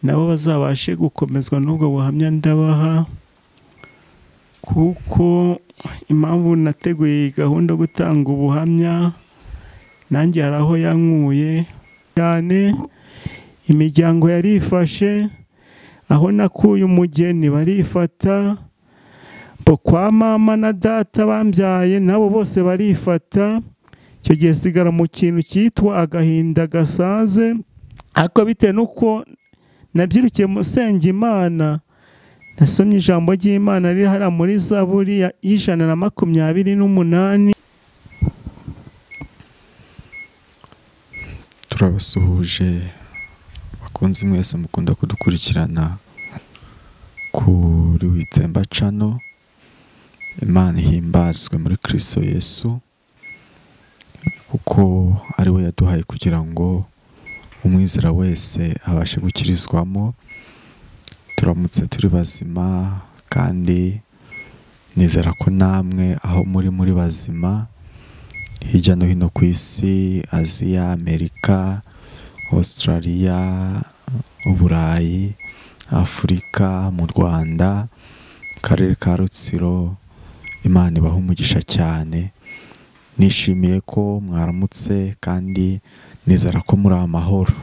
nabo bazabashe gukomezwa n'ubwo buhamya ndabaha, kuko impamvu nateguye gahunda yo gutanga ubuhamya nanjye hari aho yankuye cyane. Imiryango yarifashe, aho nakuye umugeni barifata, kwa mama na data bambyaye nabo bose barifata. Icyo gihe sigara mu kintu cyitwa agahinda gasaze, ariko bitewe n'uko nabyirukiye musenga Imana, nasomye ijambo ry'Imana riri hariya muri Zaburi y'128. Turabasuhuje bakunzi mwese mukunda kudukurikirana kuri Witsemba Channel. Imana ihimbazwe muri Kristo Yesu, kuko ari we yaduhaye kugira ngo umwizera wese abashe gukirizwamo. Turamutse turi bazima, kandi nizera ko namwe aho muri bazima hirya no hino ku isi, Aziya, Amerika, Australia, Uburayi, Afurika, mu Rwanda, mu karere ka Rutsiro. Imana ibaha umugisha cyane. Nishimiye ko mwaramutse, kandi nizera ko muri amahoro.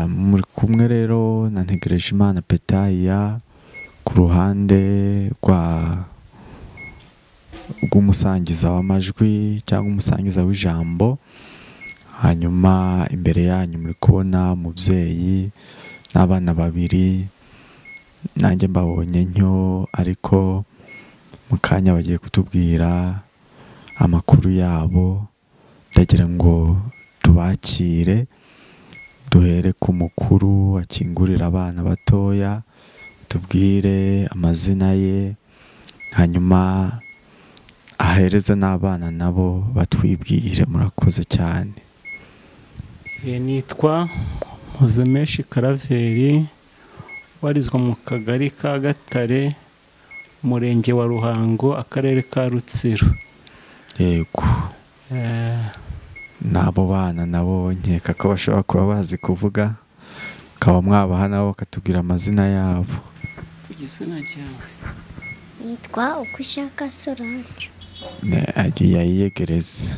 Muri kumwe rero na Ntegerejimana Petaya ku ruhande rw'umusangiza w'amajwi cyangwa umusangiza w'ijambo. Hanyuma imbere yanyu muri kubona umubyeyi n'abana babiri, nanjye mbabonye ntyo, ariko mu kanya bagiye kutubwira amakuru yabo. Ndagira ngo tubakire, duhere ku mukuru akingurira abana batoya, tubwire amazina ye, hanyuma ahereze n'abana nabo batwibwire. Murakoze cyane. Nitwa Muzemeshi Karaveri, warizwa mu kagari ka Gatare, umurenge wa Ruhango, akarere ka Rutsiro. Yego. N'abo bana nabo nkeka ko bashobora kuba bazi kuvuga, ukaba mwabaha nabo bakatubwira amazina yabo. Igitsina cyawe? Nitwa Ukwishaka Solange. Agiye yiyegereza.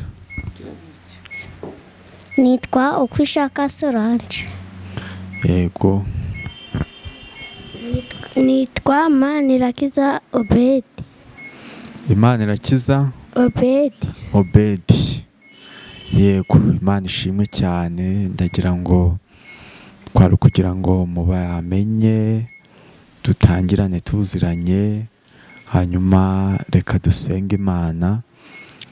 Nitwa Ukwishaka Solange. Yego. Nitwa Manirakiza Obedi. Imanirakiza Obedi. Yego, Imana ishimwe cyane. Ndagira ngo kwari kugira ngo mubamenye, dutangirane tuziranye, hanyuma reka dusenge Imana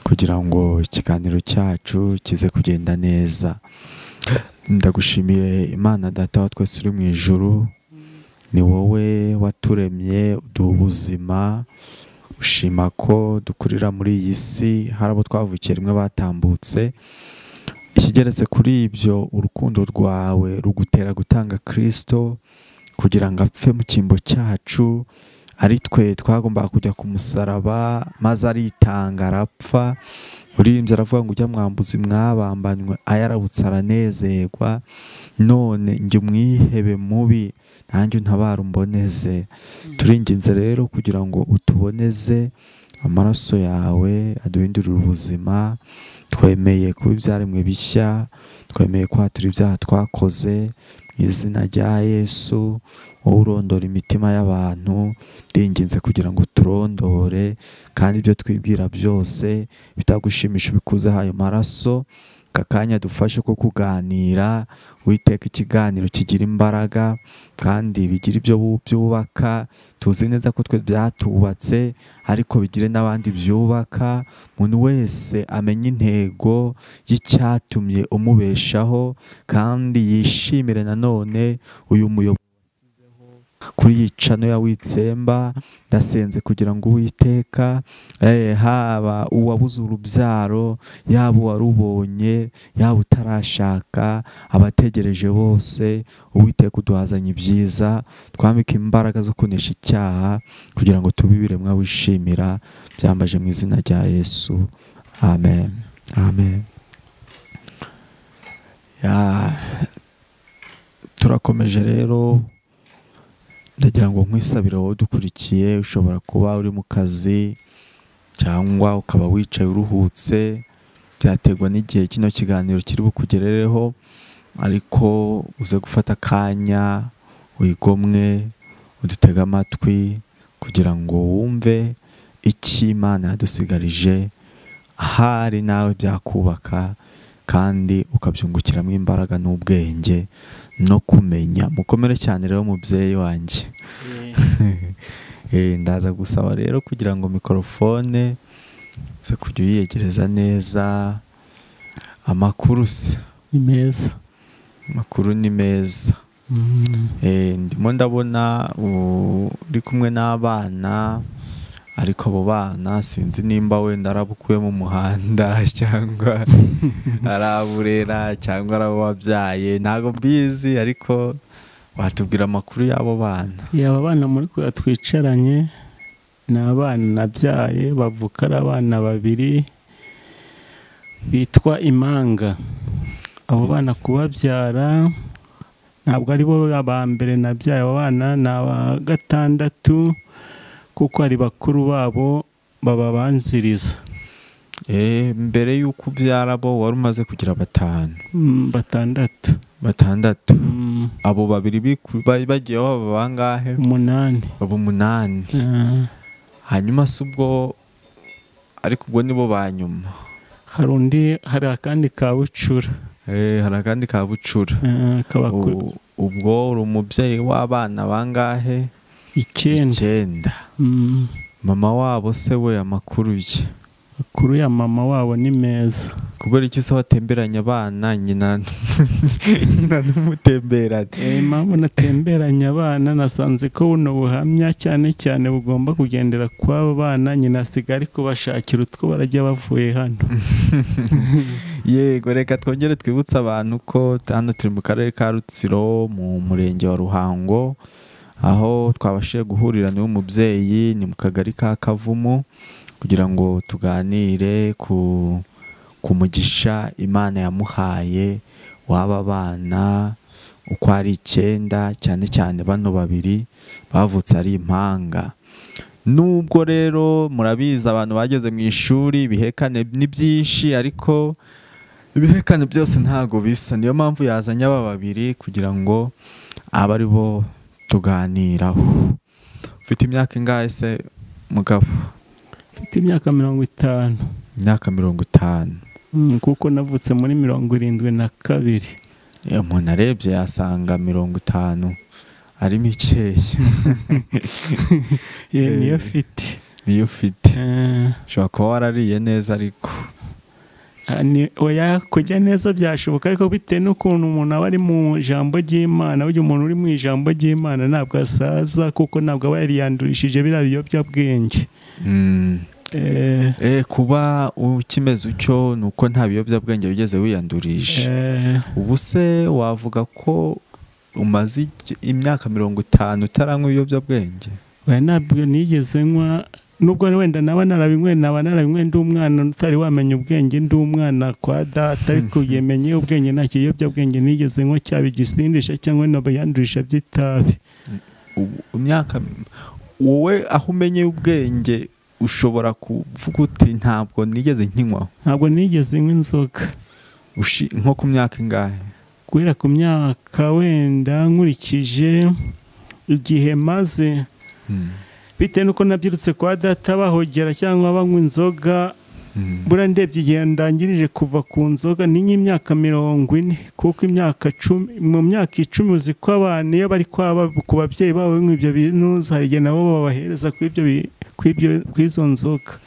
kugira ngo ikiganiro cyacu kize kugenda neza. Ndagushimiye Imana Data wa twese uri mu ijuru, ni wowe waturemye uduha ubuzima. Ushima ko dukurira muri iyi si, hari abo twavukiye rimwe batambutse. Ikigeretse kuri ibyo, urukundo rwawe rugutera gutanga Kristo kugira ngo apfe mu cyimbo cyacu. Ari twe twagombaga kujya ku musaraba, maze aritanga arapfa. Uririmbye aravuga ngo ujya mwambuzi mwabambanywe, ayarabutse aranezerwa. None njye umwihebe mubi, nanjye untabara umboneze. Turinginze rero kugira ngo utuboneze, amaraso yawe aduhindurire ubuzima. Twemeye kuba ibyaremwe bishya, twemeye kwatura ibyaha twakoze. Mu izina rya Yesu, wowe urondora imitima y'abantu, ndinginze kugira ngo turondore, kandi ibyo twibwira byose bitagushimisha ubikuzeho ayo maraso. Akanya dufashe ko kuganira, Uwiteka ikiganiro kigira imbaraga kandi bigira ibyo byubaka. Tuzi neza ko twe byatubatse, ariko bigire n'abandi byubaka. Umuntu wese amenye intego y'icyatumye umubeshaho, kandi yishimire nanone uyu muyobozi kuri iyi channel ya Witsemba. Ndasenze kugira ngo Uwiteka haba uwabuze urubyaro, yaba uwarubonye, yaba utarashaka, abategereje bose, Uwiteka uduhazanye ibyiza, twambike imbaraga zo kunesha icyaha, kugira ngo tube ibiremwa wishimira. Byambaje mu izina rya Yesu, amen. Amen. turakomeje rero, ndagira ngo nkwisabire wowe dukurikiye, ushobora kuba uri mu kazi cyangwa ukaba wicaye uruhutse, byaterwa n'igihe kino kiganiro kiri bukugerereho, ariko uze gufata akanya wigomwe udutega amatwi kugira ngo wumve icyo Imana yadusigarije, ahari nawe byakubaka kandi ukabyungukiramo imbaraga n'ubwenge no kumenya. Mukomere cyane rero mubyeyi wanjye. Ndaza gusaba rero kugira ngo mikorofone uze kujya uyiyegereza neza. Amakuru se ni meza? Amakuru ni meza. Ndimo ndabona uri kumwe n'abana, ariko abo bana sinzi nimba wenda arabukuye mu muhanda cyangwa araburera cyangwa arabo wabyaye, ntago mbizi, ariko watubwira amakuru y'abo bana. Aba bana muri kuya twicaranye ni abana nabyaye, bavuka ari abana babiri bitwa Impanga. Abo bana kubabyara ntabwo ari bo aba mbere nabyaye, abo bana ni aba gatandatu kuko ari bakuru babo bababanziriza. Mbere y'uko ubyara bo wari umaze kugira batandatu. Abo babiri bagiye baba bangahe? 8. Abo 8. Hanyuma se ubwo, ariko ubwo nibo ba nyuma? Hari akandi ka bucura. Hari akandi ka bucura. Ubwo uri umubyeyi w'abana bangahe? 9. Mama wabo se we amakuru ye? Amakuru ya mama wabo ni meza. Kubera iki se watemberanya abana nyina n'umutemberane? Impamvu natemberanya abana, nasanze ko buno buhamya cyane cyane bugomba kugendera kw'abo bana, nyina asiga ari kubashakira utwo barajya bavuye hano. Yego, reka twongere twibutse abantu ko hano turi mu karere ka Rutsiro mu murenge wa Ruhango, aho twabashije guhurira n'uyu mubyeyi, ni mu kagari ka Kavumu, kugira ngo tuganire ku mugisha Imana yamuhaye w'aba bana uko ari 9, cyane cyane bano babiri bavutse ari impanga. Nubwo rero murabizi abantu bageze mu ishuri, ibihekane ni byinshi, ariko ibihekane byose ntago bisa. Niyo mpamvu yazanye aba babiri kugira ngo abe ari bo tuganiraho. Ufite imyaka ingahe se mugabo? Mfite imyaka 50. Imyaka 50. Kuko navutse muri 72. Umuntu arebye yasanga 50 ari mikeya. Niyo ufite. Niyo ufite. Ushobora kuba warariye neza, ariko oya, kujya neza byashoboka, ariko bitewe n'ukuntu umuntu aba ari mu ijambo ry'Imana. Burya umuntu uri mu ijambo ry'Imana ntabwo asaza, kuko ntabwo aba yariyandurishije biriya biyobyabwenge. Kuba ukimeze utyo ni uko nta biyobyabwenge wigeze wiyandurije. Ubu se wavuga ko umaze imyaka 50 utaranywa ibiyobyabwenge? Ntabwo nigeze nywa, nubwo wenda naba narabinyweye ndi umwana utari wamenya ubwenge, ndi umwana kwa data, ariko yemenye ubwenge nta kiyobyabwenge nigeze nywa, cyaba igisindisha cyangwa n'abayandurisha by'itabi. Imyaka wowe aho umenye ubwenge ushobora kuvuga uti ntabwo nigeze nkinywa? Ntabwo nigeze nywa inzoga. Nko ku myaka ingahe? Guhera ku myaka wenda nkurikije igihe maze, bitewe n'uko nabyirutse kwa data bahogera cyangwa banywa inzoga. Buriya ndebye igihe ndangirije kuva ku nzoga ni nk'imyaka 40, kuko imyaka 10, mu myaka 10 uzi ko abana iyo bari ku babyeyi babo ibyo bintu, hari igihe nabo babahereza kw'izo nzoga.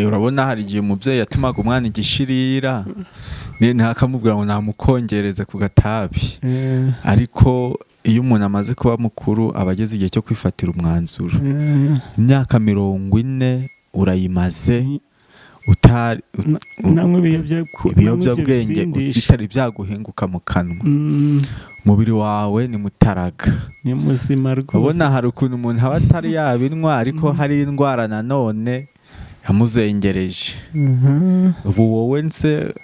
Urabona hari igihe umubyeyi yatumaga umwana igishirira, ntakamubwira ngo namukongereze ku gatabi, ariko iyo umuntu amaze kuba mukuru aba ageze igihe cyo kwifatira umwanzuro. Imyaka 40 urayimaze ibiyobyabwenge bitari byaguhinguka mu kanwa. Umubiri wawe ni mutaraga, ni muzima rwose. ubona hari ukuntu umuntu aba atari yabinwa, ariko hari indwara nanone yamuzengereje. Ubu wowe nse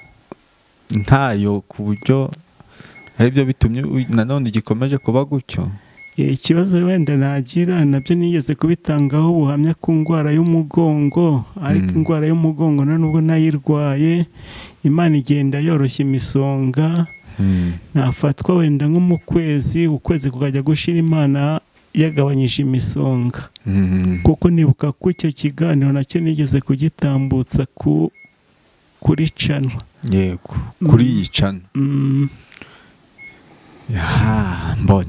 ntayo, ku buryo aribyo bitumye nanone gikomeje kuba gutyo. Ikibazo wenda nagira nabyo nigeze kubitangaho ubuhamya ku ndwara y'umugongo, ariko indwara y'umugongo nubwo nayirwaye Imana igenda yoroshya imisonga. Nafatwa wenda nko mu ukwezi kukajya gushira Imana yagabanyije imisonga. Kuko nibuka ko icyo kiganiro nacyo nigeze kugitambutsa kuri channel. Yego, kuri iyi channel.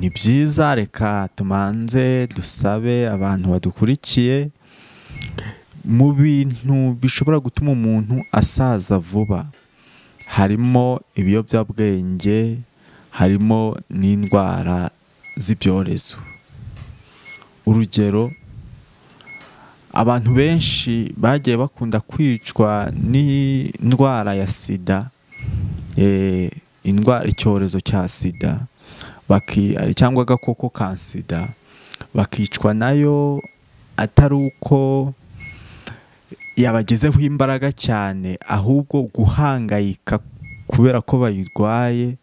Ni byiza, reka tumanze dusabe abantu badukurikiye. Mu bintu bishobora gutuma umuntu asaza vuba harimo ibiyobyabwenge, harimo n'indwara z'ibyorezo. Urugero, abantu benshi bagiye bakunda kwicwa n'indwara ya sida, icyorezo cya sida cyangwa agakoko ka sida, bakicwa nayo atari uko yabagezeho imbaraga cyane, ahubwo guhangayika kubera ko bayirwaye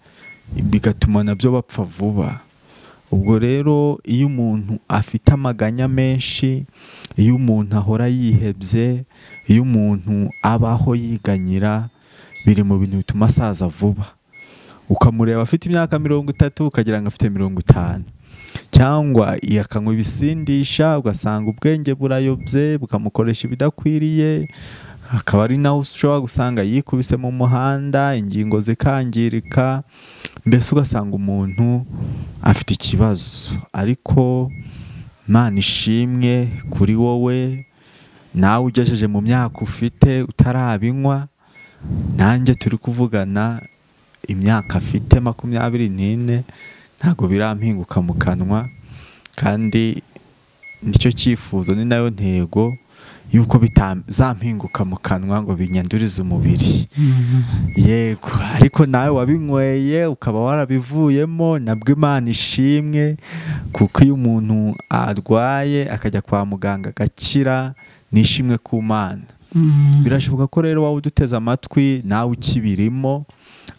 bigatuma nabyo bapfa vuba. Ubwo rero iyo umuntu afite amaganya menshi, iyo umuntu ahora yihebye, iyo umuntu abaho yiganyira, biri mu bintu bituma asaza vuba. Ukamureba afite imyaka 30 ukagira ngo afite 50, cyangwa yakanywa ibisindisha ugasanga ubwenge burayobye bukamukoresha ibidakwiriye, akaba ari naho ushobora gusanga yikubise mu muhanda, ingingo zikangirika, mbese ugasanga umuntu afite ikibazo. Ariko Imana ishimwe kuri wowe, nawe ugejeje mu myaka ufite utarabinywa, nanjye turi kuvugana imyaka afite 24 ntago birampinguka mu kanwa, kandi nicyo cyifuzo ni nayo ntego yuko bitazampinguka mu kanwa ngo binyandurize umubiri. Yego, ariko nawe wabinyweye ukaba warabivuyemo, nabwo Imana ishimwe, kuko iyo umuntu arwaye akajya kwa muganga agakira, nishimwe ku Mana. Birashoboka ko rero wawe uduteze amatwi nawe ukibirimo,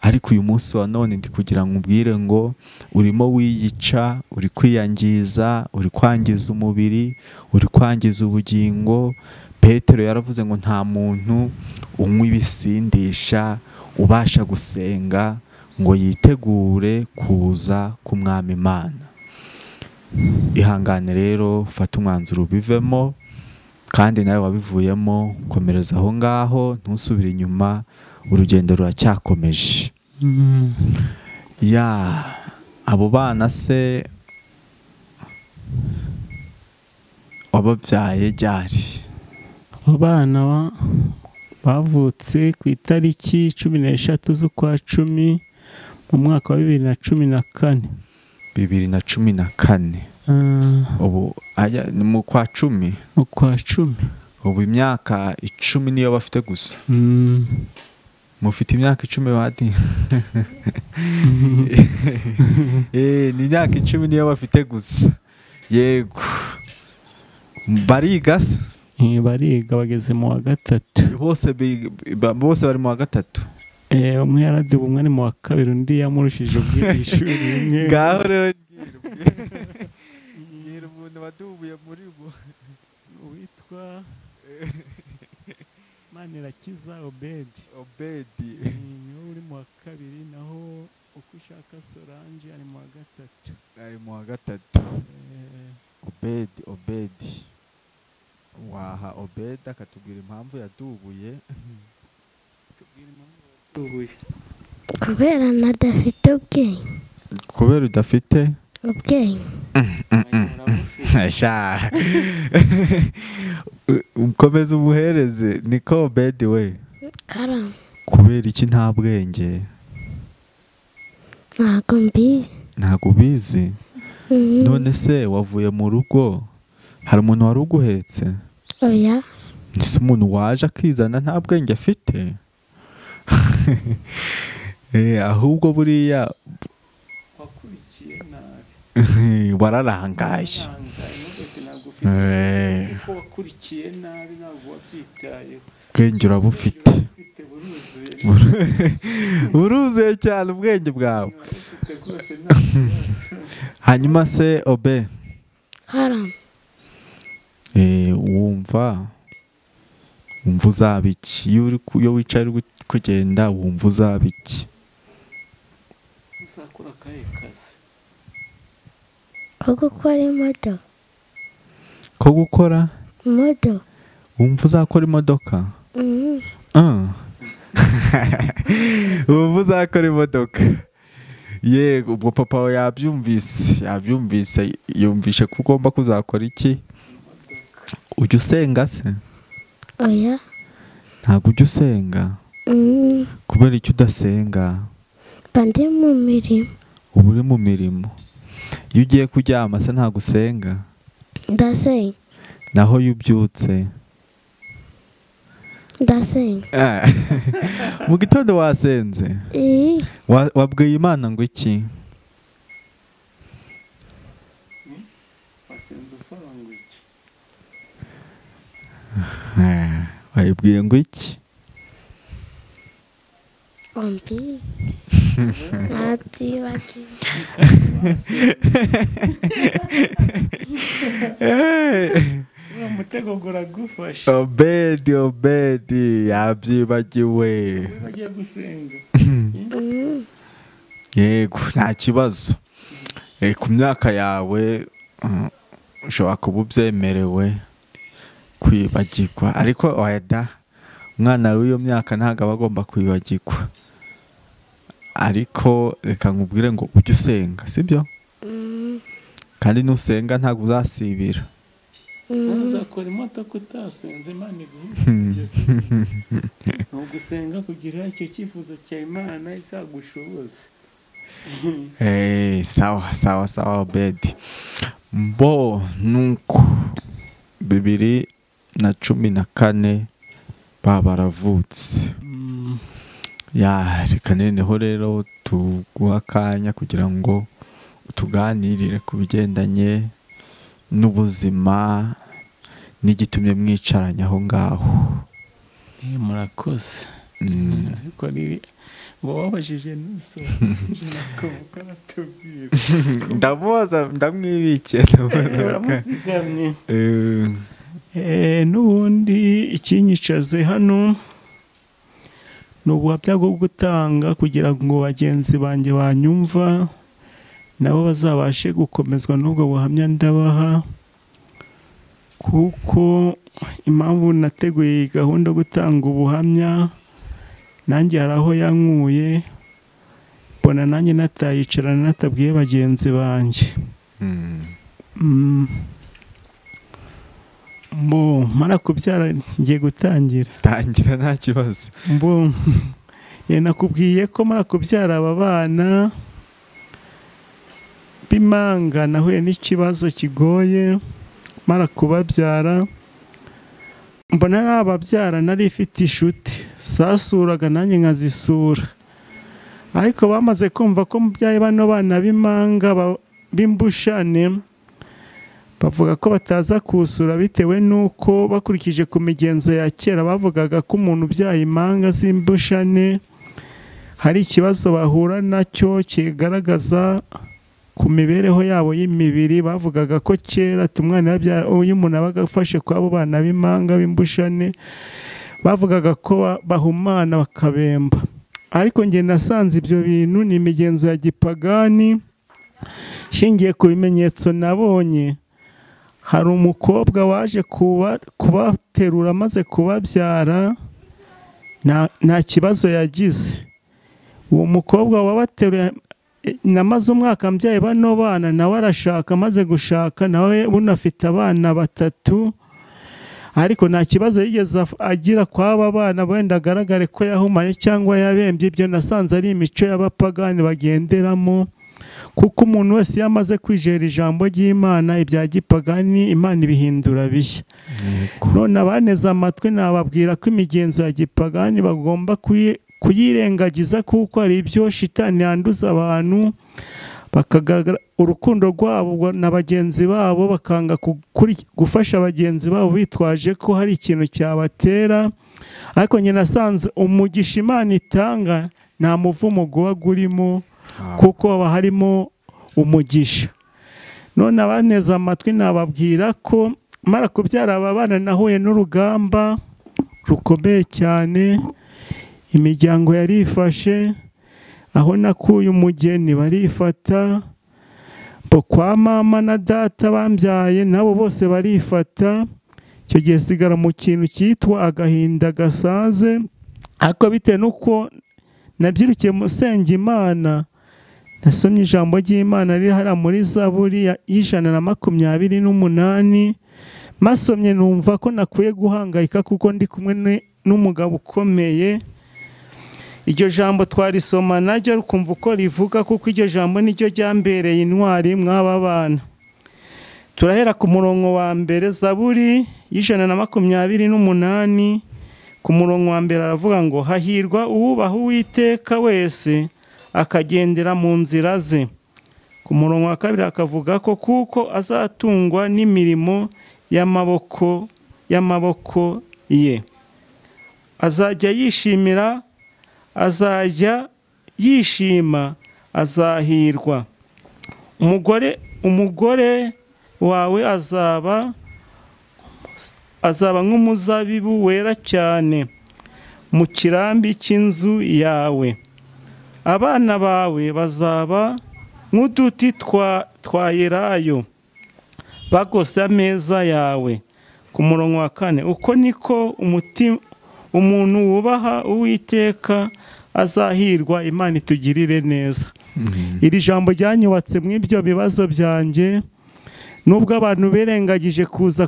ariko uyu munsi wa none ndi kugira ngo ubwire ngo urimo wiyica, uri kwiyangiza, uri kwangiza umubiri, uri kwangiza ubugingo. Petero yaravuze ngo nta muntu unywa ibisindisha ubasha gusenga ngo yitegure kuza ku Mwami Imana. Ihangane rero, fata umwanzuro ubivemo, kandi nawe wabivuyemo komereza aho ngaho, ntusubire inyuma, urugendo ruracyakomeje. Abo bana se wababyaye ryari? Abo bana bavutse ku itariki 13 z'ukwa 10 mu mwaka wa 2014. 2014. Ubu ni mu kwa 10. Mu kwa 10. Ubu imyaka 10 niyo bafite gusa. Mufite imyaka 10 badi? Ni imyaka 10 niyo bafite gusa. Yego. Bariga se? Bariga, bageze mu wa 3. Bose bari mu wa 3. Umwe yaradiwe, umwe ni mu wa 2, undi yamurushije ubwishuri rimwe. Ngaho rero nyira umuntu wadubuye muri bo witwa Manirakiza Obedi. Niwe uri mu wa 2, naho Ukwishaka Solange ari mu wa 3. Ari mu wa 3. Obedi. Waha Obedi akatubwira impamvu yadubuye. Kubera nadafite ubwenge. Kubera udafite ubwenge? Ukomeza umuhereze. Niko Obedi we? Karama. Kubera iki nta bwenge? Ntago mbizi. Ntago ubizi? None se wavuye mu rugo, hari umuntu wari uguhetse? Oya. Nise umuntu waje akizana nta bwenge afite? Ahubwo buriya wakurikiye nabi. Wararangaye. Kuko wakurikiye nabi ntabwo wabyitayeho. Bwenge urabufite. buruzuye cyane ubwenge bwawe. Hanyuma se Obe, karame. wumva uzaba iki iyo wicaye uri kugenda, wumva uzaba iki? uzakora akahe kazi? Ko gukora imodoka. Ko gukora Imodoka. wumva uzakora imodoka? Mhm. Wumva uzakora imodoka? Yego, ubwo papa we yabyumvise yumvishe ko ugomba kuzakora iki? Ujya usenga se? Oya. Ntabwo ujya usenga? Kubera icyo udasenga? Mba ndi mu mirimo. Uba uri mu mirimo. Iyo ugiye kuryama se ntabwo usenga? Ndasenga. Naho iyo ubyutse? Ndasenga. Mu gitondo wasenze? Wabwiye Imana ngo iki? wasenze usaba ngo iki? Wayibwiye ngo iki? Ombi. Ntabyibagiwe. uriya mutego guragufasha. Obedi yabyibagiwe. bagiye gusenga. Yego, nta kibazo. Ku myaka yawe ushobora kuba ubyemerewe kwibagirwa, ariko wayada umwana w'iyo myaka ntabwo aba agomba kwibagirwa. Ariko reka nkubwire ngo ujye usenga, sibyo? Kandi nusenga ntabwo uzasibira. uzakora imodoka utasenze, Imana iguhe. ni ugusenga kugira icyo cyifuzo cya Imana izagushoboze. Sawa Obedi. Mbo nuko 2014 baravutse. Reka noneho rero tuguha akanya kugira ngo tuganirire ku bigendanye n'ubuzima n'igitumye mwicaranye aho ngaho. murakoze. ariko ngo wabajije n'uso nakomuka natubwira. Ndamubaza, ndamwibikiye. uramuzigamye. n'ubundi ikinyicaze hano ni ubuhamya bwo gutanga kugira ngo bagenzi banjye banyumva nabo bazabashe gukomezwa n'ubwo buhamya ndabaha, kuko impamvu nateguye gahunda yo gutanga ubuhamya, nanjye hari aho yankuye mbona nanjye natayicarana natabwiye bagenzi banjye. mara kubyara ngiye gutangira. Tangira nta kibazo. nakubwiye ko mara kubyara aba bana b'impanga nahuye n'ikibazo kigoye mara kubabyara. Mbona nababyara nari ifite inshuti zasuraga nanjye nkazisura, ariko bamaze kumva ko mubyaye bano bana b'impanga b'imbushane, bavuga ko bataza kusura bitewe n'uko bakurikije ku migenzo ya kera bavugaga ko umuntu ubyaye impanga z'imbushane hari ikibazo bahura nacyo kigaragaza ku mibereho yabo y'imibiri. Bavugaga ko kera umwana iyo umuntu abaga afashe kw'abo bana b'impanga b'imbushane bavugaga ko bahumana bakabemba, ariko njye nasanze ibyo bintu ni imigenzo ya gipagani. Shingiye ku bimenyetso nabonye, hari umukobwa waje kubaterura amaze kubabyara nta kibazo yagize. Uwo mukobwa wabateruye namaze umwaka mbyaye bano bana, nawe arashaka, amaze gushaka nawe bunafite abana 3, ariko nta kibazo yigeze agira kw'aba bana, wenda agaragare ko yahumaye cyangwa yabembye. Ibyo nasanze ari imico y'abapagani bagenderamo, kuko umuntu wese yamaze kwijera ijambo ry'Imana, ibya gipagani Imana ibihindura bishya. None abaneze amatwi nababwira ko imigenzo ya gipagani bagomba kuyirengagiza, kuko ari ibyo shitani yanduza abantu, bakagaragara urukundo rwabo na bagenzi babo, bakanga gufasha bagenzi babo bitwaje ko hari ikintu cyabatera ariko njye nasanze umugisha Imana itanga nta muvumo guba gurimo, kuko haba harimo umugisha. None abaneze amatwi nababwira ko mara kubyara aba bana nahuye n'urugamba rukomeye cyane. Imiryango yarifashe, aho nakuye umugeni barifata, bo kwa mama na data bambyaye nabo bose barifata. Icyo gihe sigara mu kintu cyitwa agahinda gasaze, ariko bitewe n'uko nabyirukiye musenga Imana, nasomye ijambo ry'Imana riri hariya muri Zaburi y'128. Masomye numva ko nakwiye guhangayika kuko ndi kumwe n'umugabo ukomeye. Iryo jambo twarisoma naryo rukumva uko rivuga, kuko iryo jambo niryo ryambereye intwari mw'aba bana. Turahera ku murongo wa mbere, Zaburi y'128 ku murongo wa mbere aravuga ngo hahirwa uwubaha Uwiteka wese akagendera mu nzira ze. Ku murongo wa kabiri akavuga ko kuko azatungwa n'imirimo y'amaboko ye, azajya yishima, azahirwa. Umugore wawe azaba nk'umuzabibu wera cyane mu kirambi cy'inzu yawe. Abana bawe bazaba nk'uduti twa elayo bagose ameza yawe. Ku murongo wa 4 uko niko umuntu wubaha Uwiteka azahirwa. Imana itugirire neza. Iri jambo ryanyubatse mu ibyo bibazo byanjye, nubwo abantu berengagije kuza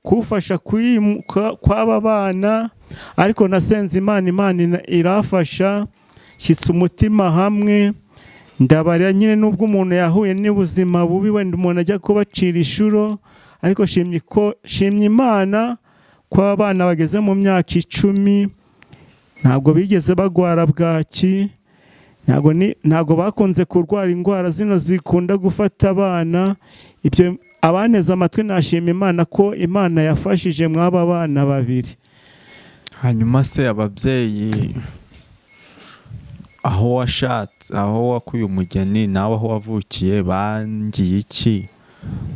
kufasha kw'aba bana, ariko nasenze Imana irafasha, shyitsa umutima hamwe. Ndabarira nyine nubwo umuntu yahuye n'ubuzima bubi, wenda umuntu ajya kubacira ishuro, ariko shimye Imana ko abana bageze mu myaka 10 ntabwo bigeze bagwara bwaki, ntabwo bakunze kurwara indwara zino zikunda gufata abana. Ibyo abaneze amatwi nashima Imana ko Imana yafashije mw'aba bana babiri. Hanyuma se ababyeyi, aho wakuye umugeni nawe aho wavukiye, bangiye iki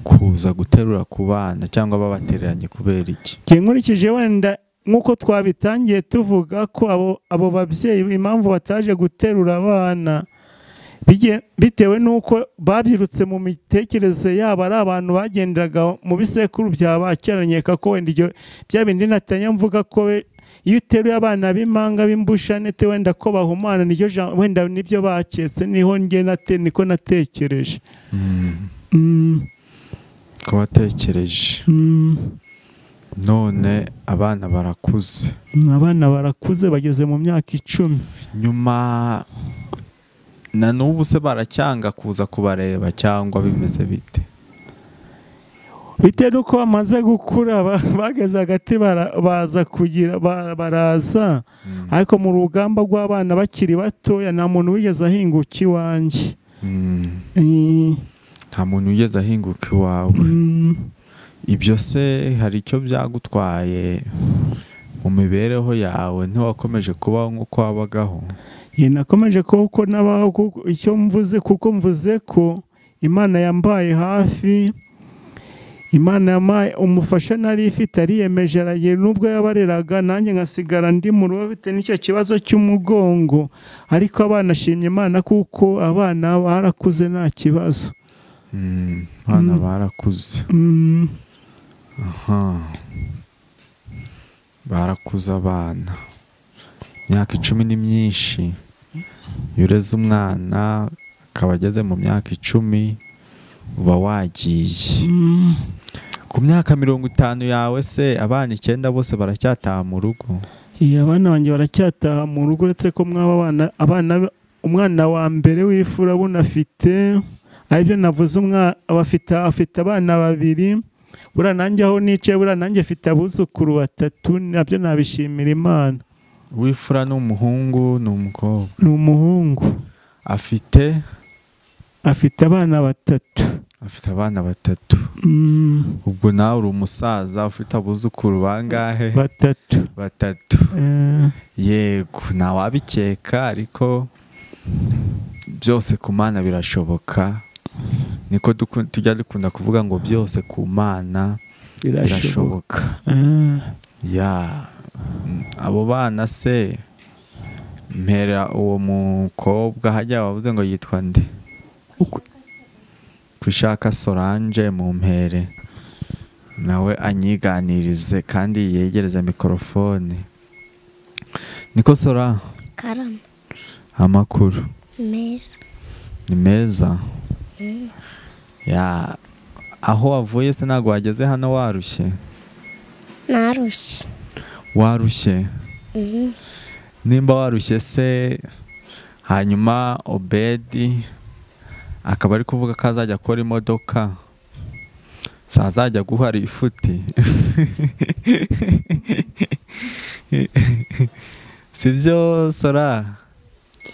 kuza guterura ku bana, cyangwa babatereranye kubera iki? Nkurikije wenda nk'uko twabitangiye tuvuga ko abo babyeyi impamvu bataje guterura abana bitewe n'uko babyirutse mu mitekerereze yabo, ari abantu bagenderaga mu bisekuru bya bacyaranyeka ko wenda ibyo bya bindi natanya mvuga ko iyo uteruye abana b'impanga b'imbushanete wenda ko bahumana, wenda nibyo baketse, niko natekereje. Ko watekereje. None abana barakuze. Bageze mu myaka 10. Nyuma na n'ubu se baracyanga kuza kubareba cyangwa bimeze bite? Bitewe n'uko bamaze gukura, bageze hagati baza baraza, ariko mu rugamba rw'abana bakiri batoya nta muntu wigeze ahinguka iwanjye. Nta muntu wigeze ahinguka iwawe. Ibyo se hari icyo byagutwaye mu mibereho yawe? Ntiwakomeje kubaho nk'uko wabagaho? Nakomeje kuko nabaho icyo mvuze, kuko mvuze ko Imana yambaye hafi. Imana yamaye umufasha nari ifite, ariyemeje aragiye, nubwo yabareraga nanjye ngasigara ndi mu rugo bite n'icyo kibazo cy'umugongo, ariko abana shimye Imana kuko abana barakuze nta kibazo. Abana barakuze. Barakuze abana. Imyaka 10 ni myinshi. Yureze umwana akaba ageze mu myaka 10 uba wagiye. Ku myaka 50 yawe se abana 9 bose baracyataha mu rugo? Abana banjye baracyataha mu rugo, uretse ko abana umwana wa mbere w'ifura bunafite, aribyo navuze, afite abana 2. Bura nanjye aho nicaye, bura nanjye afite abuzukuru 3, nabyo nabishimira Imana. W'ifura ni umuhungu ni umukobwa? Ni umuhungu. Afite abana 3. afite abana 3. Ubwo nawe uri umusaza ufite abuzukuru bangahe? 3. Yego, ntawabikeka ariko byose ku Mana birashoboka. Niko tujya dukunda kuvuga ngo byose ku Mana birashoboka. Ya, abo bana se mpera uwo mukobwa hajya wavuze ngo yitwa nde? Kushaka Solange mu mpere nawe anyiganirize kandi yegereza mikrofone. Niko Sora? Karama. Amakuru? Meza. Ni meza? Ya, aho wavuye se ntago wageze hano warushye? Narushye. Warushye? Nimba warushye se hanyuma Obedi akaba ari kuvuga ko azajya akora imodoka, azajya guhara ifuti. Sibyo Sora?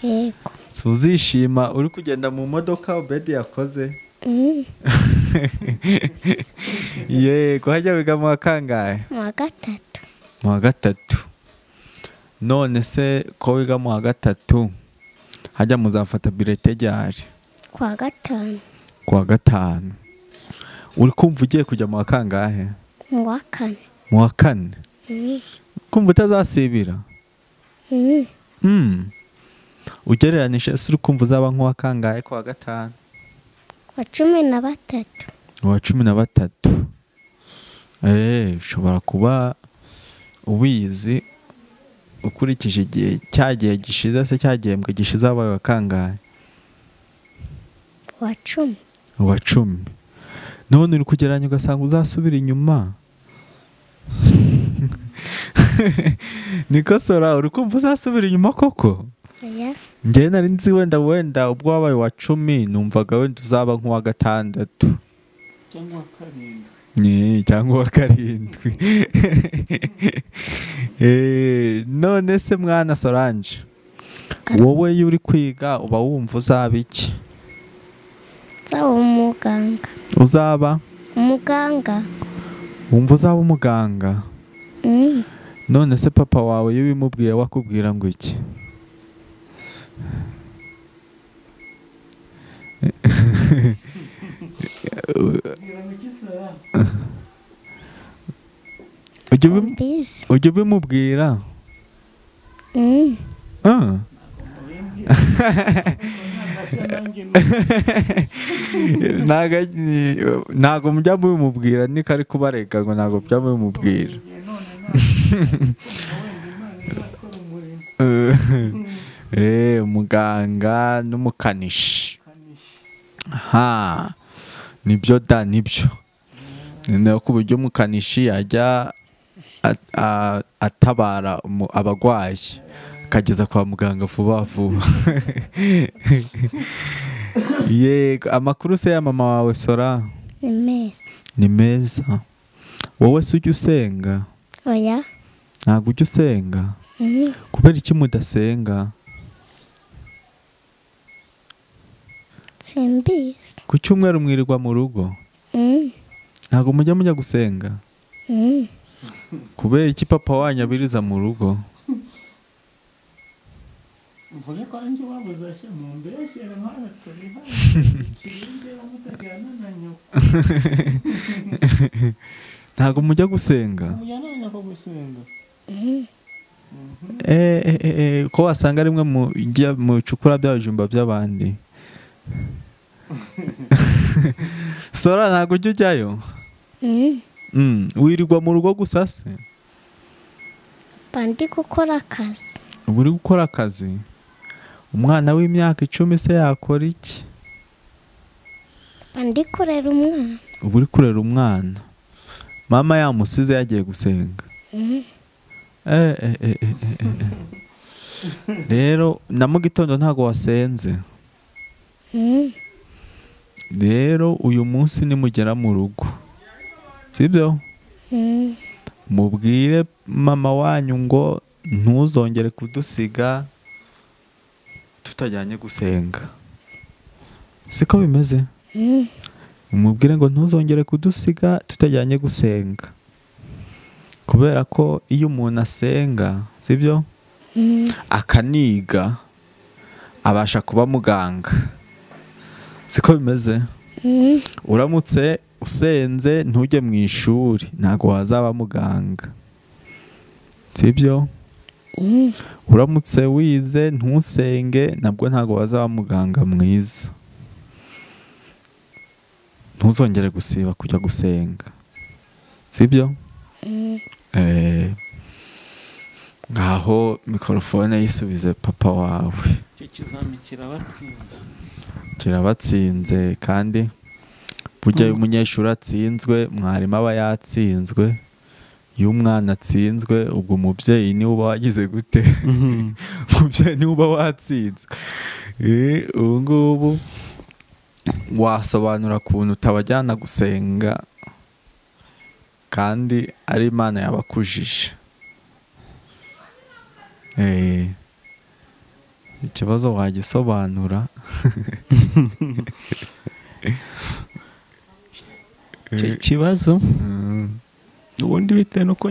Yego. Uzishima uri kugenda mu modoka Obedi yakoze? Yego, hajya wiga mu kangahe? Mu wa 3. Mu wa 3. None se ko wiga mu wa 3 hajya muzafata bilete ryari? Ku wa 5. Ku wa 5. Uri kumva ugiye kujya mu wa kangahe? Mu wa 4. Mu wa 4? Kumva utazasibira? Ugereranije se uri kumva uzaba nk'uwa kangahe ku wa 5? Wa 13. Wa 13. Ushobora kuba ubizi ukurikije igihe cyagiye gishize se cyagihembwe gishize abaye wa kangahe? Wa 10. Wa 10. None uri kugeranya ugasanga uzasubira inyuma. Niko Sora, uri kumva uzasubira inyuma koko? Oya. Njye nari nzi wenda ubwo wabaye wa 10 numvaga wenda uzaba nk'uwa 6 cyangwa 7. Cyangwa 7. None se mwana Solange, wowe iyo uri kwiga uba wumva uzaba iki? Uzaba umuganga. Uzaba? Umuganga. Wumva uzaba umuganga? None se papa wawe iyo bimubwiye wakubwira ngo iki? Ujya ubimubwira? Ntago mujya mubimubwira, niko ari kubarega ngo ntago mujya mubimubwira. Umuganga n'umukanishi. Nibyo da, nibyo. Ni uko uburyo umukanishi ajya atabara abagwayi akageza kwa muganga vuba vuba. Yego, amakuru se ya mama wawe Sora? Ni meza. Ni meza. Wowe se ujya usenga? Oya. Ntabwo ujya usenga? Kubera iki mudasenga? Simbizi. Ku cyumweru mwirirwa mu rugo? Ntabwo mujya gusenga? Kubera iki papa wanyu abiriza mu rugo? Mvuge ko anjye wabuze ashe mu mbeshere mwana turi hano. Kirinde mutajyana na nyoko. Ntabwo mujya gusenga? Mujyana ko gusenga. Ko wasanga rimwe mu cukura by'abajumba by'abandi. Sora, ntabwo ujya ujyayo? Wirirwa mu rugo gusa se? Bandi gukora akazi. Ubu uri gukora akazi? Umwana w'imyaka 10 se yakora iki? Bandi kurera umwana. Ubu uri kurera umwana? Mama yamusize yagiye gusenga? Rero na mu gitondo ntago wasenze? Rero uyu munsi nimugera mu rugo, sibyo? Mubwire mama wanyu ngo ntuzongere kudusiga tutajyanye gusenga. Siko bimeze? umubwire ngo ntuzongere kudusiga tutajyanye gusenga, kubera ko iyo umuntu asenga sibyo akaniga abasha kuba muganga, siko bimeze. Uramutse usenze ntujye mu ishuri ntabwo wazaba muganga, sibyo. Uramutse wize ntusenge nabwo ntabwo wazaba muganga mwiza. Ntuzongere gusiba kujya gusenga, sibyo. Ngaho mikorofone yisubize papa wawe. icyo kizami kirabatsinze kandi burya iyo umunyeshuri atsinzwe mwarimu aba yatsinzwe. Iyo umwana atsinzwe ubwo umubyeyi niwe uba wagize gute? Umubyeyi niwe uba watsinzwe. Ubu ngubu wasobanura ukuntu utabajyana gusenga kandi ari Imana yabakujije. Ikibazo wagisobanura. icyo kibazo ubundi bitewe n'uko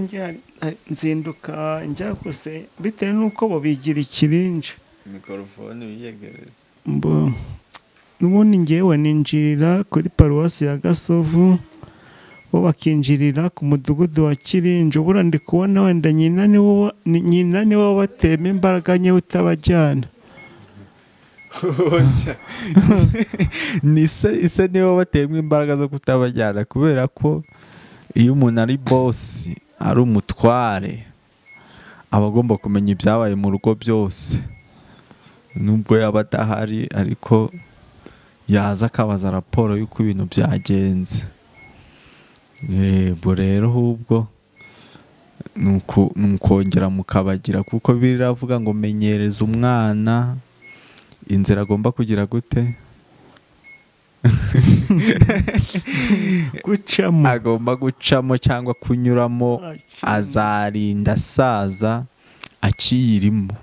nzinduka njya guse, bitewe n'uko bo bigira ikirinja. Mikorofone wiyegereza. N'ubundi ngewe ninjirira kuri paruwasi ya Gasovu, bo bakinjirira ku mudugudu wa Kirinja. Ubura ndi kubona wenda nyina niwe wabatema imbaraga nyewe utabajyana. Ise niwe wabatema imbaraga zo kutabajyana, kubera ko iyo umuntu ari bosi, ari umutware, aba agomba kumenya ibyabaye mu rugo byose, nubwo yaba adahari ariko yaza akabaza raporo y'uko ibintu byagenze. Yego rero ahubwo ni ukongera mukabagira, kuko biravuga ngo menyereza umwana inzira agomba kugira gute? Gucamo. Agomba gucamo cyangwa kunyuramo, azarinda asaza akiyirimo.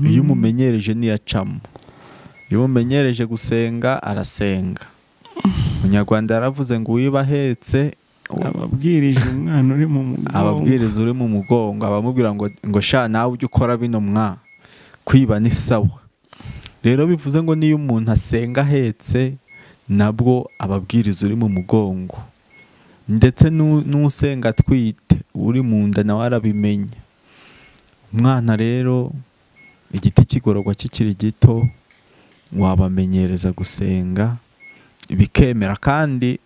Iyo umumenyereje niyacamo. Iyo umumenyereje gusenga arasenga. Umunyarwanda yaravuze ngo uwiba ahetse ababwirije umwana uri mu mugongo. Ababwiriza uri mu mugongo abamubwira ngo sha nawe ujye ukora bino mwa kwiba ni sawa. Rero bivuze ngo niyo umuntu asenga ahetse nabwo ababwiriza uri mu mugongo, ndetse n'usenga atwite uri mu nda nawe arabimenya. Umwana rero igiti kigororwa kikiri gito, wabamenyereza gusenga bikemera. Kandi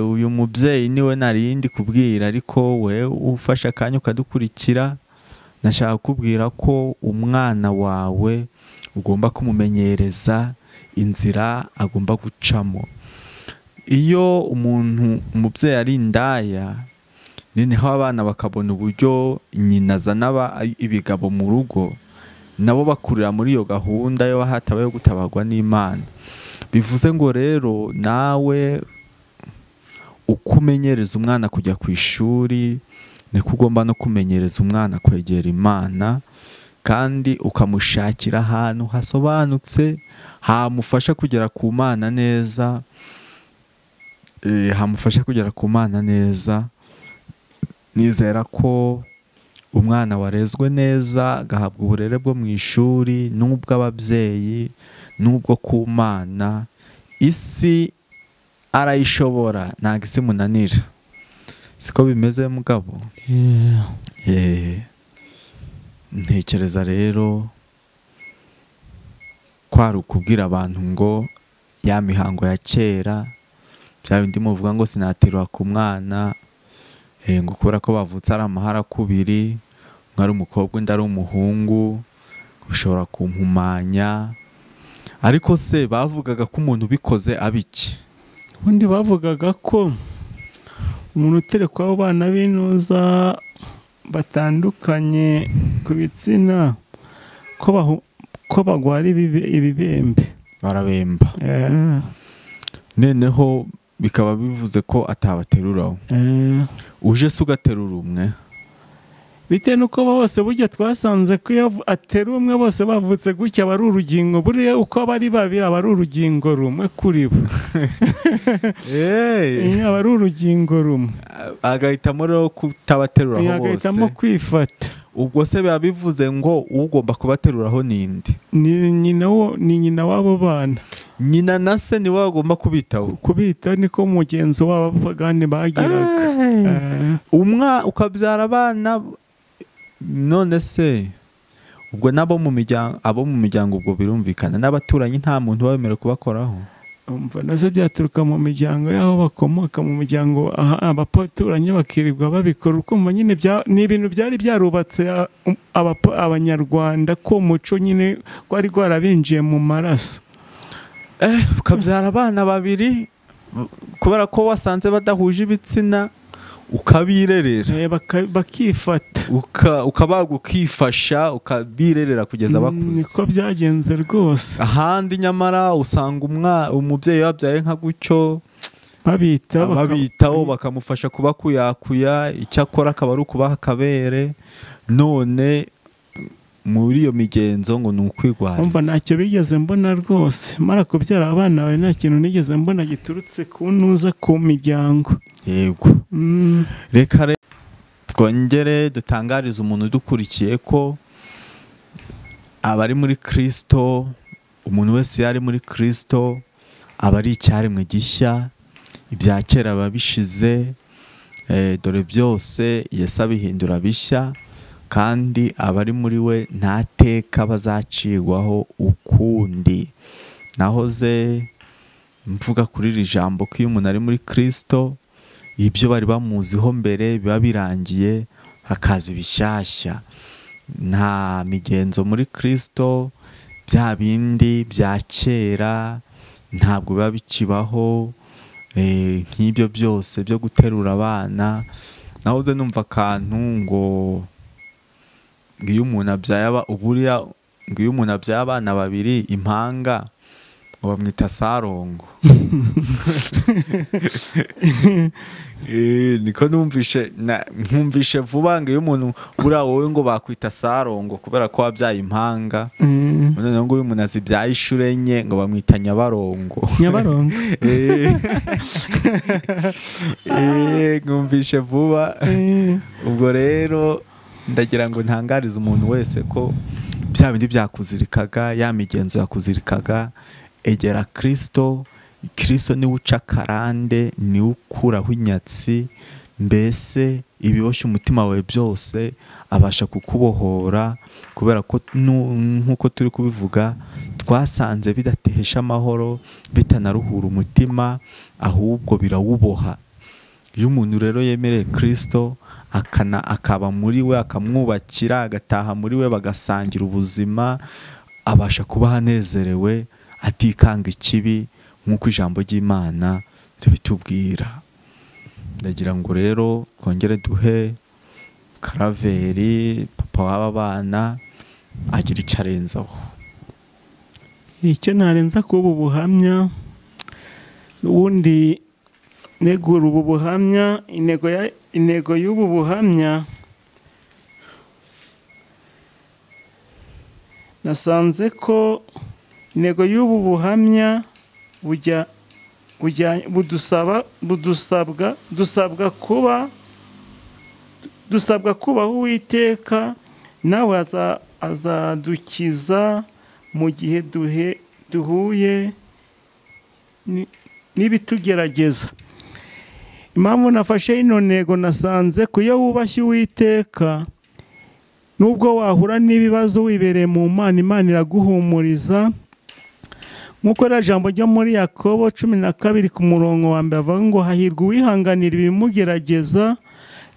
uyu mubyeyi niwe narindi kubwira, ariko we ufashe akanya ukadukurikira, nashaka kukubwira ko umwana wawe ugomba kumumenyereza inzira agomba gucamo. Iyo umubyeyi ari indaya, niho abana bakabona uburyo nyina azana ibigabo mu rugo, nabo bakurira muri iyo gahunda yo hatabayo gutabarwa n'Imana. Bivuze ngo rero nawe uko umenyereza umwana kujya ku ishuri, niko ugomba no kumenyereza umwana kwegera Imana, kandi ukamushakira ahantu hasobanutse hamufasha kugera ku Mana neza. Hamufasha kugera ku Mana neza. Nizera ko umwana warezwe neza agahabwa uburere bwo mu ishuri n'ubw'ababyeyi n'ubwo ku Mana, isi arayishobora, ntabwo isi munanira. Siko bimeze mugabo? Ntekereza rero kwari ukubwira abantu ngo ya mihango ya kera, bya bindi muvuga ngo sinaterwa ku mwana, ngo kubera ko bavutse ari amahara kubiri, umwe ari umukobwa undi ari umuhungu, ushobora kumpumanya. Ariko se bavugaga ko umuntu ubikoze abiki? Ubundi bavugaga ko umuntu uterekwaho abana b'intuza batandukanye ku bitsina ko bagwara ibibembe, barabemba. Noneho bikaba bivuze ko atabateruraho. Uje se ugaterura umwe? bitewe n'uko bose burya twasanze ko iyo atera umwe bose bavutse gutya aba ari urugingo, buriya uko bari babiri aba ari urugingo rumwe kuri bo. Aba ari urugingo rumwe, agahitamo rero kutabateruraho bose, agahitamo kwifata. ubwo se biba bivuze ngo ugomba kubateruraho ninde? Ni nyina w'abo bana. Nyina na se niwe bagomba kubitaho. Kubita niko mugenzi wabo abapagani bagiraga. Ukabyara abana, none se ubwo abo mu miryango ubwo birumvikana, n'abaturanyi nta muntu wabemerewe kubakoraho? Umva nazo byaturuka mu miryango y'aho bakomoka, mu miryango abaturanyi bakirirwa babikora. Ukumva nyine ni ibintu byari byarubatse abanyarwanda, ko umuco nyine wari warabinjiye mu maraso. Ukabyara abana babiri kubera ko wasanze badahuje ibitsina, ukabirerera bakifata, ukabaga ukifasha, ukabirerera kugeza bakuze. Niko byagenze rwose. Ahandi nyamara usanga umubyeyi wabyaye nka gutyo babitaho bakamufasha kubakuyakuya, icyo akora akaba ari ukubaha akabere. None muri iyo migenzo ngo ni ukwigwariza. Umva ntacyo bigeze mbona rwose, mara kubyara abana bawe nta kintu nigeze mbona giturutse ku ntuza ku miryango. Yego. Reka twongere dutangariza umuntu udukurikiye ko abari muri Kristo, umuntu wese yari muri Kristo aba ari icyaremwe gishya, ibya kera biba bishize, dore byose Yesu abihindura bishya, kandi abari muri we nta teka bazacirwaho ukundi. Nahoze mvuga kuri iri jambo ko iyo umuntu ari muri Kristo, ibyo bari bamuziho mbere biba birangiye, hakaza ibishyashya. Nta migenzo muri Kristo, bya bindi bya kera ntabwo biba bikibaho, nk'ibyo byose byo guterura abana. Nahoze numva akantu ngo iyo umuntu abyaye abana babiri impanga ngo bamwita sarongo. Niko nkumvishe vuba ngo iyo umuntu buriya wowe ngo bakwita sarongo kubera ko wabyaye impanga, noneho ngo iyo umuntu azibyaye inshuro enye ngo bamwita nyabarongo. Nkumvishe vuba. Ubwo rero ndagira ngo ntangarize umuntu wese ko bya bindi byakuzirikaga, ya migenzo yakuzirikaga, egera Kristo. Kristo niwe uca akarande, niwe ukuraho inyatsi, mbese ibiboshye umutima wawe byose abasha kukubohora, kubera ko nk'uko turi kubivuga twasanze bidatesha amahoro, bitanaruhura umutima, ahubwo birawuboha. Iyo umuntu rero yemereye Kristo akaba muri we, akamwubakira, agataha muri we, bagasangira ubuzima, abasha kuba anezerewe atikanga ikibi, nk'uko ijambo ry'Imana ribitubwira. Ndagira ngo rero twongere duhe Karaveri, papa w'aba bana, agira icyo arenzaho. Icyo narenza kuri ubu buhamya, ubundi negura ubu buhamya, intego y'ubu buhamya nasanze ko intego y'ubu buhamya dusabwa kubaho Uwiteka, nawe azadukiza mu gihe duhuye n'ibitugerageza. Impamvu nafashe ino ntego, nasanze ko iyo wubashye Uwiteka, nubwo wahura n'ibibazo wibereye mu Mana, Imana iraguhumuriza. Nk'uko rya jambo ryo muri Yakobo 12 ku murongo wa mbere avuga ngo hahirwa uwihanganira ibimugerageza,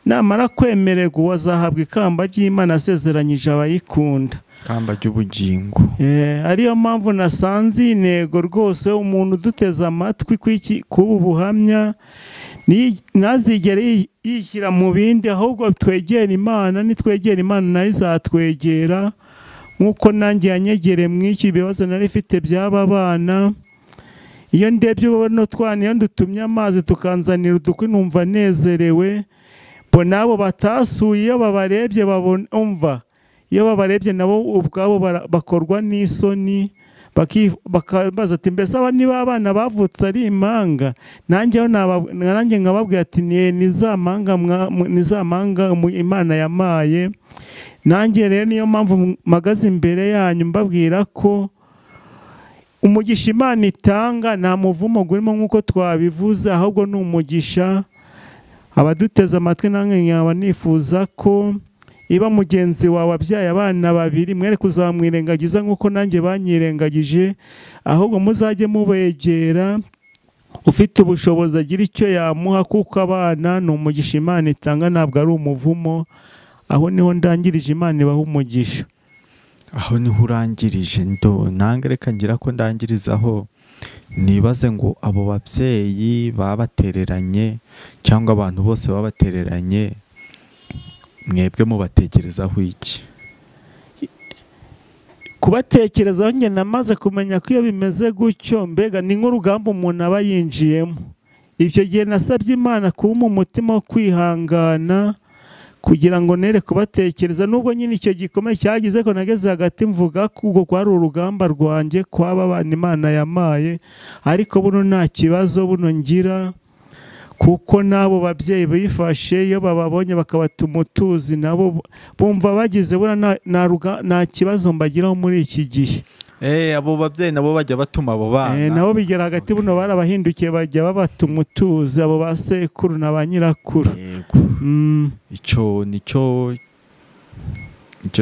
namara kwemererwa azahabwa ikamba ry'Imana asezeranyije abayikunda, ikamba ry'ubugingo. Ariyo mpamvu nasanze intego rwose umuntu uduteze amatwi k'ubu buhamya ntazigere yishyira mu bindi, ahubwo twegera Imana. Nitwegera Imana nayo izatwegera, nk'uko nanjye yanyegereye mw'iki bibazo nari mfite by'aba bana. Iyo ndebye ubona twana, iyo dutumye amazi tukanzanira udukwi, numva nezerewe. bo nabo batasuye iyo babarebye babona umva iyo babarebye nabo ubwabo bakorwa n'isoni bakabaza ati mbese aba niba abana bavutse ari impanga nanjye nkababwira ati ni za mpanga Imana yamaye. Nanjye rero niyo mpamvu mpagaze imbere yanyu mbabwira ko umugisha Imana itanga nta muvumo urimo nk'uko twabivuze, ahubwo ni umugisha. Abaduteze amatwi nange nkaba nifuza ko iba mugenzi wawe abyaye abana babiri mwere kuzamwirengagiza nk'uko nanjye banyirengagije, ahubwo muzajye mubegera ufite ubushobozi agira icyo yamuha, kuko abana ni umugisha Imana itanga ntabwo ari umuvumo. Aho niho ndangirije, Imana ibaha umugisha. Aho niho urangirije nange reka ngira ko ndangirizaho nibaze ngo abo babyeyi babatereranye cyangwa abantu bose babatereranye mwebwe mubatekerezaho iki? Kubatekerezaho njye namaze kumenya ko iyo bimeze gutyo mbega ni nk'urugamba umuntu aba yinjiyemo. Ibyo gihe nasabye Imana kuba mu mutima wo kwihangana kugira ngo nere kubatekereza, nubwo nyine icyo gikomeye cyagize ko nageze hagati mvuga ko ubwo kwari urugamba rwanjye kwaba abana Imana yamaye, ariko buno nta kibazo buno ngira, kuko nabo babyeyi bifashe iyo bababonye bakabatuma utuzi nabo bumva bagize nta kibazo mbagiraho muri iki gihe. Abo babyeyi nabo bajya batuma abo bana nabo bigera hagati buno barabahindukiye bajya babatuma utuzi, abo ba sekuru na ba nyirakuru. Icyo nicyo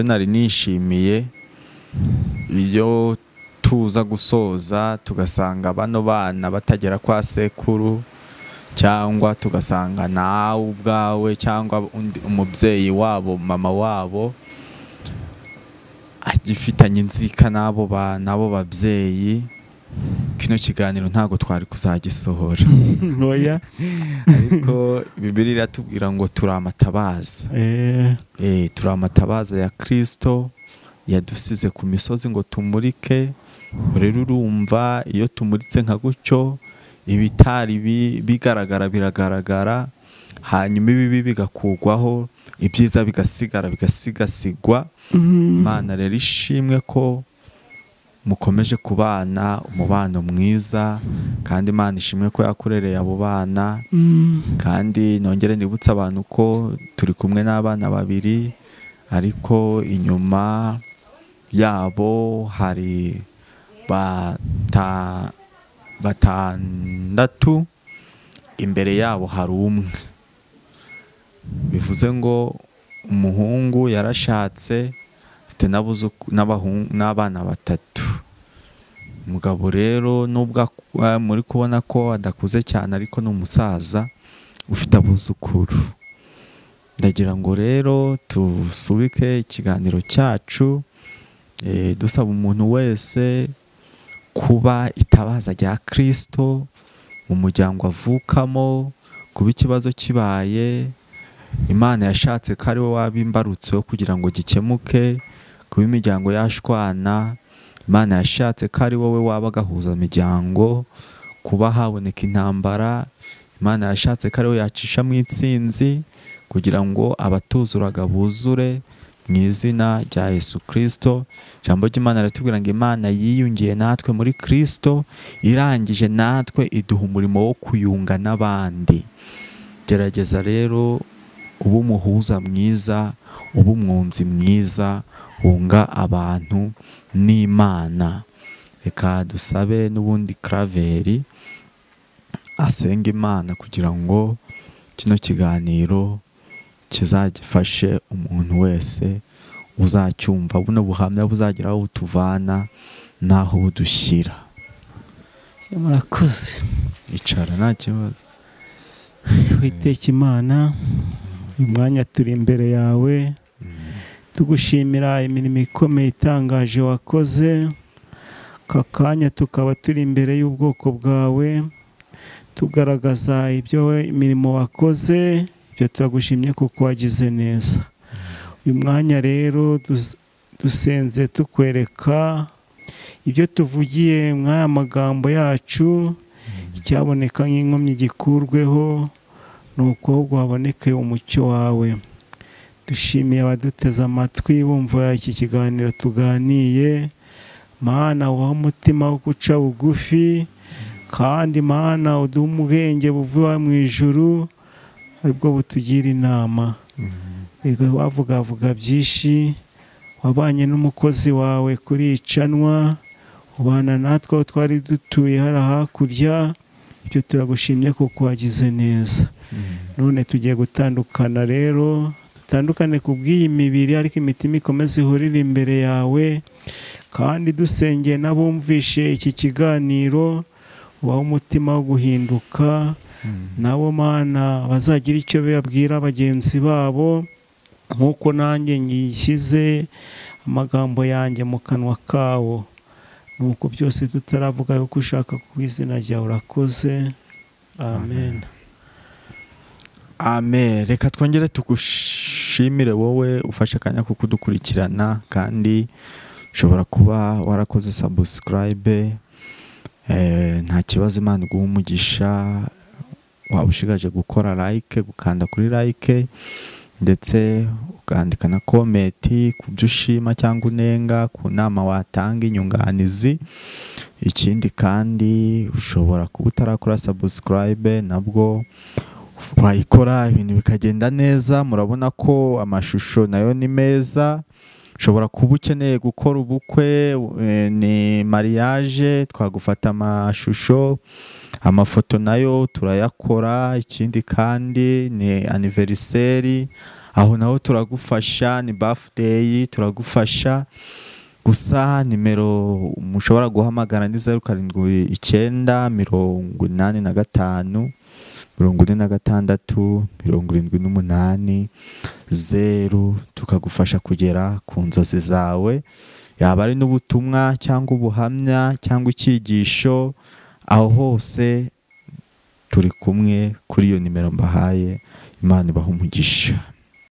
nari nishimiye, iyo tuza gusoza tugasanga bano bana batagera kwa sekuru, cyangwa tugasanga nawe ubwawe cyangwa umubyeyi wabo mama wabo agifitanye inzika n'abo babyeyi, kino kiganiro ntabwo twari kuzagisohora. Ariko Bibiliya iratubwira ngo turi amatabaza. Turi amatabaza ya Kristo yadusize ku misozi ngo tumurike. Rero urumva iyo tumuritse nka gutyo ibitari bigaragara biragaragara, hanyuma ibibi bigakugwaho, ibyiza bigasigasigwa. Imana rero ishimwe ko mukomeje kubana umubano mwiza, kandi Imana ishimwe ko yakurereye abo bana. Kandi nongere nibutse abantu ko turi kumwe n'abana babiri, ariko inyuma yabo hari batandatu, imbere yabo hari umwe. Bivuze ngo umuhungu yarashatse afite n'abana batatu. Umugabo rero nubwo muri kubona ko adakuze cyane, ariko ni umusaza ufite abuzukuru. Ndagira ngo rero tusubike ikiganiro cyacu dusaba umuntu wese kuba itabaza rya Kristo mu muryango avukamo. Kuba ikibazo kibaye, Imana yashatse ko ari we waba imbarutso kugira ngo gikemuke. Kuba imiryango yashwana, Imana yashatse ko ari wowe waba gahuza imiryango. Kuba haboneka intambara, Imana yashatse ko ari we yacisha mu itsinzi kugira ngo abatuzuraga buzure mu izina rya Yesu Kristo. Ijambo ry'Imana riratubwira ngo Imana yiyungiye natwe muri Kristo, irangije natwe iduha umurimo wo kuyunga n'abandi. Gerageza rero uba umuhuza mwiza, uba umwunzi mwiza, wunga abantu n'Imana. Reka dusabe n'ubundi Kraveri asenga Imana kugira ngo kino kiganiro kizagifashe umuntu wese uzacyumva, buno buhamya buzagira aho butuvana n'aho budushyira. Murakoze. Icara nta kibazo. Witeka Imana, uyu mwanya turi imbere yawe tugushimira imirimo ikomeye itangaje wakoze. Aka kanya tukaba turi imbere y'ubwoko bwawe tugaragaza imirimo wakoze. Ibyo turagushimye kuko wagize neza. Uyu mwanya rero dusenze tukwereka ibyo tuvugiye mw'aya magambo yacu, icyaboneka nk'inkomyi gikurweho, nuko ahubwo haboneke umucyo wawe. Dushimiye abaduteze amatwi bumva iki kiganiro tuganiye. Mana ubaha umutima wo guca bugufi, kandi Mana uduha ubwenge buvuye mu ijuru aribwo butugira inama. Wavugavuga byinshi, wabanye n'umukozi wawe kuri icanwa, ubana natwe aho twari dutuye hara hakurya. Ibyo turagushimye kuko wagize neza. None tugiye gutandukana rero, dutandukane ku bw'iyi mibiri ariko imitima ikomeze ihurire imbere yawe, kandi dusengeye n'abumvishe iki kiganiro ubaho umutima wo guhinduka, nabo Mana bazagira icyo babwira bagenzi babo, nk'uko nanjye nyishyize amagambo yanjye mu kanwa kawo. Nuko byose tutaravuga yuko ushaka ku izina ryawe urakoze. Amen. Amen. Reka twongere tugushimire wowe ufashe akanya ko kudukurikirana, kandi ushobora kuba warakoze subscribe. Nta kibazo, Imana iguha umugisha. Waba ushigaje gukora like, gukanda kuri like, ndetse ukandika na komenti ku byo ushima cyangwa unenga, ku nama watanga, inyunganizi. Ikindi kandi ushobora kuba utarakora subscribe, nabwo wayikora ibintu bikagenda neza. Murabona ko amashusho nayo ni meza. Ushobora kuba ukeneye gukora ubukwe, ni mariage, twagufata amashusho, amafoto nayo turayakora. Ikindi kandi ni anniversaire, aho naho turagufasha. Ni birthday turagufasha. Gusa nimero mushobora guhamagara ni 07 985 46 78 0, tukagufasha kugera ku nzozi zawe, yaba ari n'ubutumwa cyangwa ubuhamya cyangwa icyigisho. Aho hose turi kumwe kuri iyo nimero mbahaye. Imana ibaha umugisha.